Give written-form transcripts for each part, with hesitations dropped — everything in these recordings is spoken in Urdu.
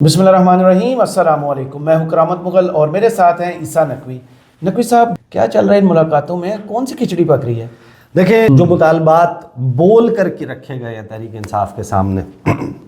بسم اللہ الرحمن الرحیم، السلام علیکم۔ میں ہوں کرامت مغل اور میرے ساتھ ہیں عیسیٰ نقوی۔ نقوی صاحب، کیا چل رہا ہے ان ملاقاتوں میں؟ کون سی کھچڑی پک رہی ہے؟ دیکھیں، جو مطالبات بول کر کے رکھے گئے ہیں تحریک انصاف کے سامنے،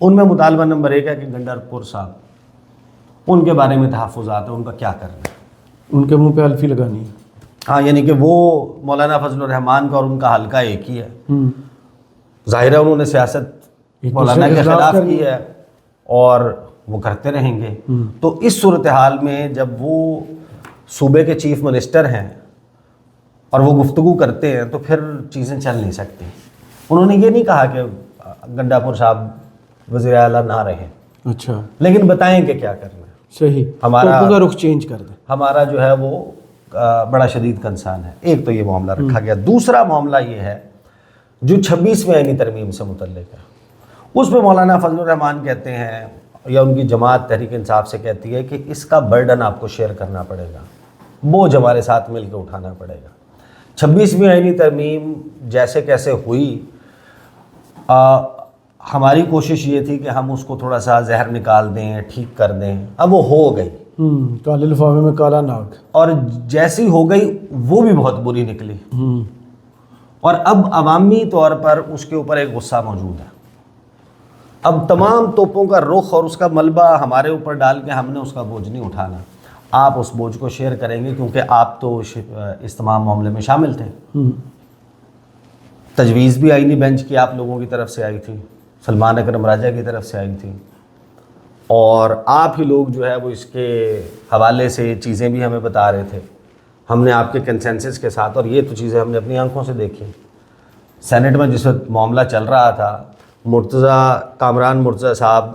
ان میں مطالبہ نمبر 1 ہے کہ گنڈر پور صاحب، ان کے بارے میں تحفظات ہیں، ان کا کیا کرنا ہے؟ ان کے منہ پہ الفی لگانی ہے۔ ہاں، یعنی کہ وہ مولانا فضل الرحمان کا اور ان کا حلقہ ایک ہی ہے۔ ظاہر ہے انہوں نے سیاست مولانا کے خلاف کی ہے اور وہ کرتے رہیں گے۔ تو اس صورتحال میں جب وہ صوبے کے چیف منسٹر ہیں اور وہ گفتگو کرتے ہیں تو پھر چیزیں چل نہیں سکتی۔ انہوں نے یہ نہیں کہا کہ گنڈا پور صاحب وزیر اعلیٰ نہ رہیں، اچھا، لیکن بتائیں کہ کیا کرنا ہے۔ صحیح، ہمارا کا رخ چینج کر دیں۔ ہمارا جو ہے وہ بڑا شدید کنسرن ہے۔ ایک تو یہ معاملہ رکھا گیا۔ دوسرا معاملہ یہ ہے جو 26ویں آئینی ترمیم سے متعلق ہے، اس میں مولانا فضل الرحمان کہتے ہیں یا ان کی جماعت تحریک انصاف سے کہتی ہے کہ اس کا برڈن آپ کو شیئر کرنا پڑے گا، بوجھ ہمارے ساتھ مل کے اٹھانا پڑے گا۔ 26ویں آئینی ترمیم جیسے کیسے ہوئی، ہماری کوشش یہ تھی کہ ہم اس کو تھوڑا سا زہر نکال دیں، ٹھیک کر دیں۔ اب وہ ہو گئی، کالے لفافے میں کالا ناگ، اور جیسی ہو گئی وہ بھی بہت بری نکلی، اور اب عوامی طور پر اس کے اوپر ایک غصہ موجود ہے۔ اب تمام توپوں کا رخ اور اس کا ملبہ ہمارے اوپر ڈال کے ہم نے اس کا بوجھ نہیں اٹھانا، آپ اس بوجھ کو شیئر کریں گے، کیونکہ آپ تو اس تمام معاملے میں شامل تھے۔ تجویز بھی آئینی بینچ کی آپ لوگوں کی طرف سے آئی تھی، سلمان اکرم راجہ کی طرف سے آئی تھی، اور آپ ہی لوگ جو ہے وہ اس کے حوالے سے چیزیں بھی ہمیں بتا رہے تھے۔ ہم نے آپ کے کنسنسس کے ساتھ، اور یہ تو چیزیں ہم نے اپنی آنکھوں سے دیکھی، سینٹ میں جس وقت معاملہ چل رہا تھا، کامران مرتضیٰ صاحب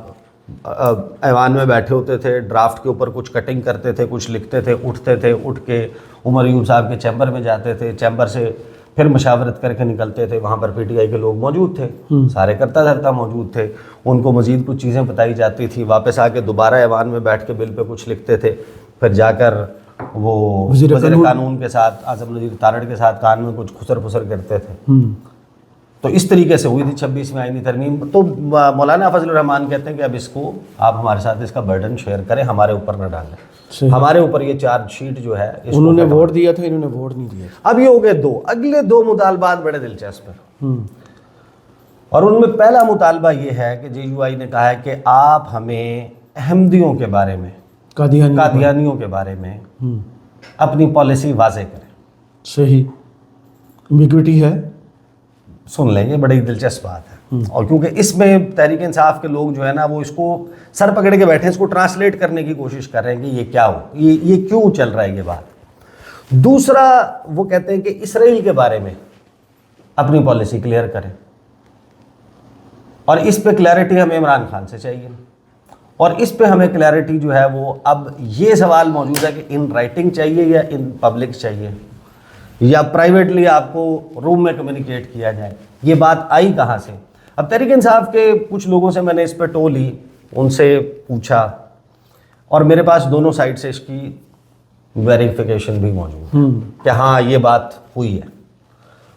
ایوان میں بیٹھے ہوتے تھے، ڈرافٹ کے اوپر کچھ کٹنگ کرتے تھے، کچھ لکھتے تھے، اٹھتے تھے، اٹھ کے عمر ایوب صاحب کے چیمبر میں جاتے تھے، چیمبر سے پھر مشاورت کر کے نکلتے تھے۔ وہاں پر پی ٹی آئی کے لوگ موجود تھے، سارے کرتا دھرتا موجود تھے، ان کو مزید کچھ چیزیں بتائی جاتی تھی، واپس آ کے دوبارہ ایوان میں بیٹھ کے بل پہ کچھ لکھتے تھے، پھر جا کر وہ وزیر قانون کے ساتھ، اعظم نذیر تارڑ کے ساتھ کان میں کچھ خسر پھسر کرتے تھے۔ تو اس طریقے سے ہوئی تھی 26ویں آئینی ترمیم۔ تو مولانا فضل الرحمان کہتے ہیں کہ اب اس کو آپ ہمارے ساتھ اس کا برڈن شیئر کریں، ہمارے اوپر نہ ڈالیں، ہمارے اوپر یہ چارج شیٹ جو ہے انہوں نے ووٹ دیا تھا، انہوں نے ووٹ نہیں دیا۔ اب یہ ہو گئے دو، اگلے دو مطالبات بڑے دلچسپ ہیں، اور ان میں پہلا مطالبہ یہ ہے کہ جے یو آئی نے کہا ہے کہ آپ ہمیں احمدیوں کے بارے میں، قادیانیوں کے بارے میں اپنی پالیسی واضح کریں۔ صحیح، ایمبیگوٹی ہے، سن لیں، یہ بڑی دلچسپ بات ہے، اور کیونکہ اس میں تحریک انصاف کے لوگ جو ہے نا وہ اس کو سر پکڑ کے بیٹھے، اس کو ٹرانسلیٹ کرنے کی کوشش کر رہے ہیں کہ یہ کیا ہو، یہ کیوں چل رہا ہے یہ بات۔ دوسرا وہ کہتے ہیں کہ اسرائیل کے بارے میں اپنی پالیسی کلیئر کریں، اور اس پہ کلیئرٹی ہمیں عمران خان سے چاہیے، اور اس پہ ہمیں کلیئرٹی جو ہے وہ اب یہ سوال موجود ہے کہ ان رائٹنگ چاہیے یا ان پبلک چاہیے، یا پرائیویٹلی آپ کو روم میں کمیونیکیٹ کیا جائے۔ یہ بات آئی کہاں سے؟ اب تحریک انصاف کے کچھ لوگوں سے میں نے اس پہ ٹو لی، ان سے پوچھا، اور میرے پاس دونوں سائڈ سے اس کی ویریفیکیشن بھی موجود ہے کہ ہاں یہ بات ہوئی ہے،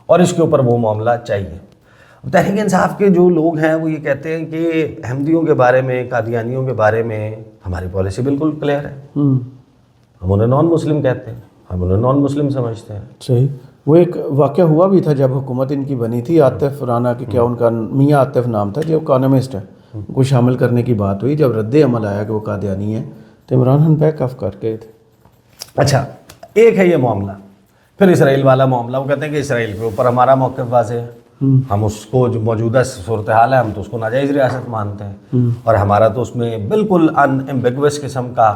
اور اس کے اوپر وہ معاملہ چاہیے۔ تحریک انصاف کے جو لوگ ہیں وہ یہ کہتے ہیں کہ احمدیوں کے بارے میں، قادیانیوں کے بارے میں ہماری پالیسی بالکل کلیئر ہے، ہم انہیں نان مسلم کہتے ہیں، ہم انہیں نان مسلم سمجھتے ہیں۔ صحیح، وہ ایک واقعہ ہوا بھی تھا جب حکومت ان کی بنی تھی، عاطف رانا کی، کیا ان کا میاں عاطف نام تھا، جو اکانومسٹ ہے، کو شامل کرنے کی بات ہوئی، جب رد عمل آیا کہ وہ قادیانی ہے تو عمران خان بیک آف کر گئے تھے۔ اچھا، ایک ہے یہ معاملہ، پھر اسرائیل والا معاملہ، وہ کہتے ہیں کہ اسرائیل کے اوپر ہمارا موقف واضح ہے، ہم اس کو جو موجودہ صورتحال ہے ہم تو اس کو ناجائز ریاست مانتے ہیں، اور ہمارا تو اس میں بالکل ان ایمبیگوس قسم کا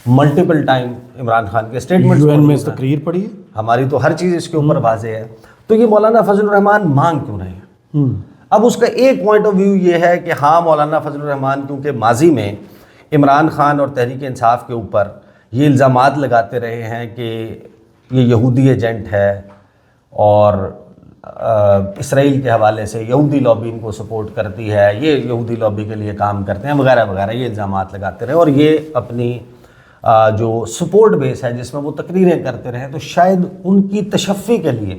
ملٹیپل ٹائم عمران خان کے اسٹیٹمنٹس UN میں تقریر پڑھی ہے، ہماری تو ہر چیز اس کے اوپر واضح ہے۔ تو یہ مولانا فضل الرحمان مانگ کیوں رہے ہیں؟ اب اس کا ایک پوائنٹ آف ویو یہ ہے کہ ہاں مولانا فضل الرحمان کیونکہ ماضی میں عمران خان اور تحریک انصاف کے اوپر یہ الزامات لگاتے رہے ہیں کہ یہ یہودی ایجنٹ ہے، اور اسرائیل کے حوالے سے یہودی لابی ان کو سپورٹ کرتی ہے، یہ یہودی لابی کے لیے کام کرتے ہیں وغیرہ وغیرہ، یہ الزامات لگاتے رہے، اور یہ اپنی جو سپورٹ بیس ہے جس میں وہ تقریریں کرتے رہے، تو شاید ان کی تشفی کے لیے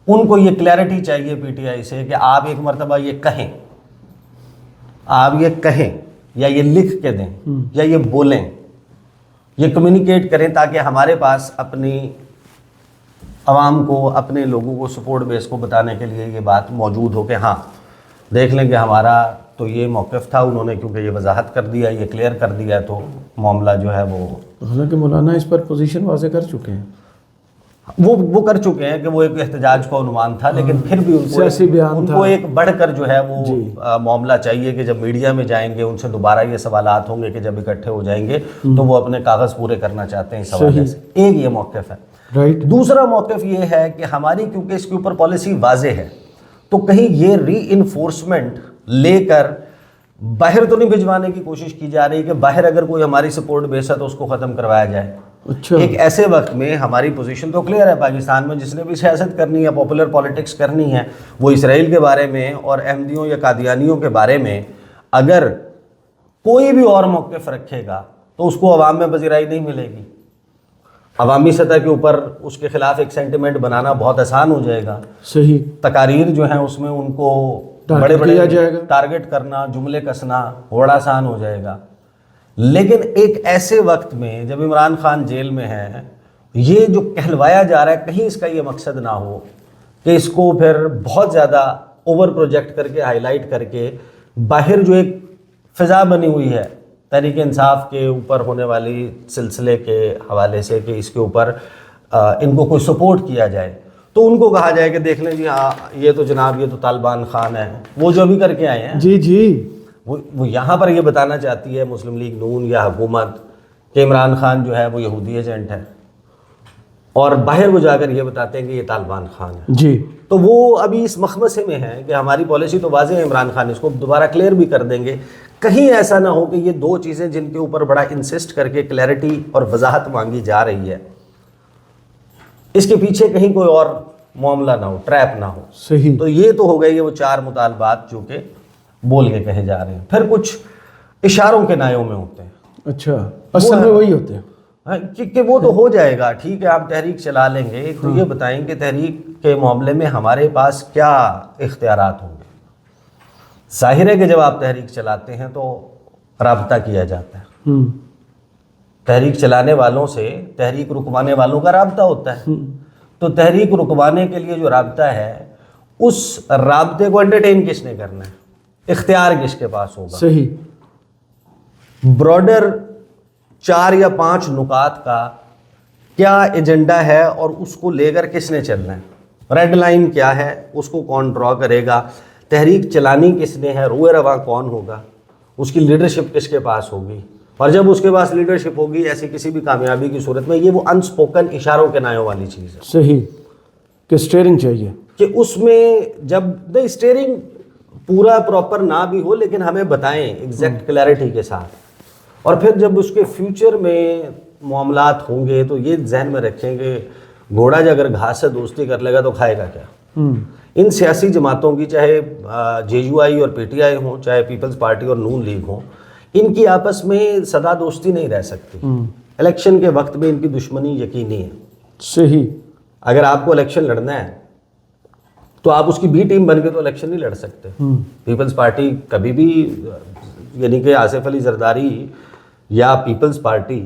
ان کو یہ کلیئرٹی چاہیے پی ٹی آئی سے کہ آپ ایک مرتبہ یہ کہیں، آپ یہ کہیں یا یہ لکھ کے دیں یا یہ بولیں, یہ کمیونیکیٹ کریں تاکہ ہمارے پاس اپنی عوام کو, اپنے لوگوں کو, سپورٹ بیس کو بتانے کے لیے یہ بات موجود ہو کہ ہاں دیکھ لیں کہ ہمارا تو یہ موقف تھا, انہوں نے کیونکہ یہ وضاحت کر دیا, یہ کلیئر کر دیا, تو معاملہ جو ہے وہ, حالانکہ مولانا اس پر پوزیشن واضح کر چکے ہیں, وہ کر چکے ہیں کہ وہ ایک احتجاج کا عنوان تھا, لیکن پھر بھی ان کو ایک بڑھ کر جو ہے وہ معاملہ چاہیے کہ جب میڈیا میں جائیں گے ان سے دوبارہ یہ سوالات ہوں گے کہ جب اکٹھے ہو جائیں گے تو وہ اپنے کاغذ پورے کرنا چاہتے ہیں اس حوالے سے. ایک یہ موقف ہے. دوسرا موقف یہ ہے کہ ہماری کیونکہ اس کے اوپر پالیسی واضح ہے تو کہیں یہ ری انفورسمنٹ لے کر باہر تو نہیں بھجوانے کی کوشش کی جا رہی کہ باہر اگر کوئی ہماری سپورٹ بیس ہے تو اس کو ختم کروایا جائے. اچھا, ایک ایسے وقت میں ہماری پوزیشن تو کلیئر ہے, پاکستان میں جس نے بھی سیاست کرنی ہے, پاپولر پالیٹکس کرنی ہے, وہ اسرائیل کے بارے میں اور احمدیوں یا قادیانیوں کے بارے میں اگر کوئی بھی اور موقف رکھے گا تو اس کو عوام میں پذیرائی نہیں ملے گی. عوامی سطح کے اوپر اس کے خلاف ایک سینٹیمنٹ بنانا بہت آسان ہو جائے گا. صحیح, تقاریر جو ہیں اس میں ان کو بڑے ٹارگٹ کرنا, جملے کسنا بڑا آسان ہو جائے گا. لیکن ایک ایسے وقت میں جب عمران خان جیل میں ہے, یہ جو کہلوایا جا رہا ہے کہیں اس کا یہ مقصد نہ ہو کہ اس کو پھر بہت زیادہ اوور پروجیکٹ کر کے, ہائی لائٹ کر کے باہر جو ایک فضا بنی ہوئی ہے تحریک انصاف کے اوپر ہونے والی سلسلے کے حوالے سے کہ اس کے اوپر ان کو کوئی سپورٹ کیا جائے, تو ان کو کہا جائے کہ دیکھ لیں جی ہاں یہ تو جناب یہ تو طالبان خان ہے, وہ جو بھی کر کے آئے ہیں. جی جی, وہ یہاں پر یہ بتانا چاہتی ہے مسلم لیگ نون یا حکومت کہ عمران خان جو ہے وہ یہودی ایجنٹ ہے, اور باہر وہ جا کر یہ بتاتے ہیں کہ یہ طالبان خان ہے. جی, تو وہ ابھی اس مخمصے میں ہے کہ ہماری پالیسی تو واضح ہے, عمران خان اس کو دوبارہ کلیئر بھی کر دیں گے. کہیں ایسا نہ ہو کہ یہ دو چیزیں جن کے اوپر بڑا انسسٹ کر کے کلیئرٹی اور وضاحت مانگی جا رہی ہے, اس کے پیچھے کہیں کوئی اور معاملہ نہ ہو, ٹریپ نہ ہو. صحیح. تو یہ تو ہو گئے وہ 4 مطالبات جو کہ بول کے کہے جا رہے ہیں. پھر کچھ اشاروں کے نایوں میں ہوتے ہیں. اچھا, اصل میں وہی ہوتے ہیں کہ وہ تو ہو جائے گا, ٹھیک ہے آپ تحریک چلا لیں گے, تو یہ بتائیں کہ تحریک کے معاملے میں ہمارے پاس کیا اختیارات ہوں گے. ظاہر ہے کہ جب آپ تحریک چلاتے ہیں تو رابطہ کیا جاتا ہے, تحریک چلانے والوں سے تحریک رکوانے والوں کا رابطہ ہوتا ہے. تو تحریک رکوانے کے لیے جو رابطہ ہے اس رابطے کو انٹرٹین کس نے کرنا ہے, اختیار کس کے پاس ہوگا. صحیح. براڈر 4 یا 5 نکات کا کیا ایجنڈا ہے اور اس کو لے کر کس نے چلنا ہے, ریڈ لائن کیا ہے, اس کو کون ڈرا کرے گا, تحریک چلانی کس نے ہے, روئے رواں کون ہوگا, اس کی لیڈرشپ کس کے پاس ہوگی, اور جب اس کے پاس لیڈرشپ ہوگی ایسی کسی بھی کامیابی کی صورت میں, یہ وہ انسپوکن اشاروں کے نایوں والی چیز ہے. صحیح, کہ اسٹیئرنگ چاہیے, کہ اس میں جب اسٹیئرنگ پورا پراپر نہ بھی ہو لیکن ہمیں بتائیں ایگزیکٹ کلیئرٹی کے ساتھ, اور پھر جب اس کے فیوچر میں معاملات ہوں گے تو یہ ذہن میں رکھیں کہ گھوڑا جو اگر گھاس سے دوستی کر لے گا تو کھائے گا کیا. ان سیاسی جماعتوں کی چاہے جے یو آئی اور پی ٹی آئی ہوں, چاہے پیپلز پارٹی اور نون لیگ ہوں, ان کی آپس میں سدا دوستی نہیں رہ سکتی. الیکشن کے وقت میں ان کی دشمنی یقینی ہے. صحیح. اگر آپ کو الیکشن لڑنا ہے تو آپ اس کی بی ٹیم بن کے تو الیکشن نہیں لڑ سکتے. پیپلز پارٹی کبھی بھی یعنی کہ آصف علی زرداری یا پیپلز پارٹی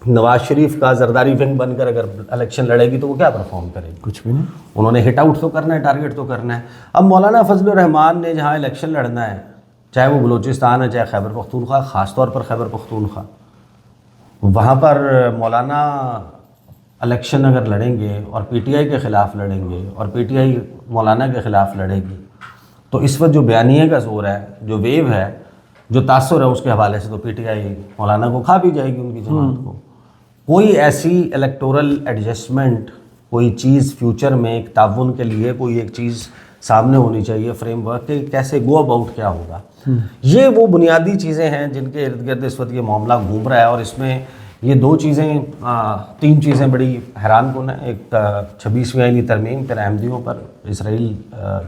نواز شریف کا زرداری ونگ بن کر اگر الیکشن لڑے گی تو وہ کیا پرفارم کرے گی, کچھ بھی نہیں. انہوں نے ہٹ آؤٹ تو کرنا ہے, ٹارگٹ تو کرنا ہے. اب مولانا فضل الرحمان نے جہاں الیکشن لڑنا ہے, چاہے وہ بلوچستان ہے چاہے خیبر پختونخوا, خاص طور پر خیبر پختونخوا, وہاں پر مولانا الیکشن اگر لڑیں گے اور پی ٹی آئی کے خلاف لڑیں گے اور پی ٹی آئی مولانا کے خلاف لڑے گی, تو اس وقت جو بیانیے کا زور ہے, جو ویو ہے, جو تاثر ہے, اس کے حوالے سے تو پی ٹی آئی مولانا کو کھا بھی جائے گی, ان کی جماعت کو. کوئی ایسی الیکٹورل ایڈجسٹمنٹ, کوئی چیز فیوچر میں ایک تعاون کے لیے کوئی ایک چیز سامنے ہونی چاہیے, فریم ورک کہ کیسے گو اباؤٹ کیا ہوگا. یہ وہ بنیادی چیزیں ہیں جن کے ارد گرد اس وقت یہ معاملہ گھوم رہا ہے, اور اس میں یہ 3 چیزیں بڑی حیران کن ہیں. ایک 26ویں آئینی ترمیم, پھر احمدیوں پر اسرائیل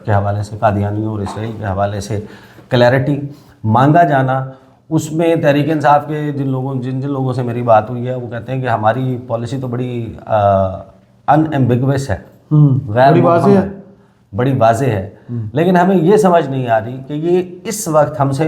کے حوالے سے, قادیانیوں اور اسرائیل کے حوالے سے کلیئرٹی مانگا جانا. اس میں تحریک انصاف کے جن لوگوں سے میری بات ہوئی ہے وہ کہتے ہیں کہ ہماری پالیسی تو بڑی ان ایمبیگوس ہے, غیر واضح ہے, بڑی واضح ہے, لیکن ہمیں یہ سمجھ نہیں آ رہی کہ یہ اس وقت ہم سے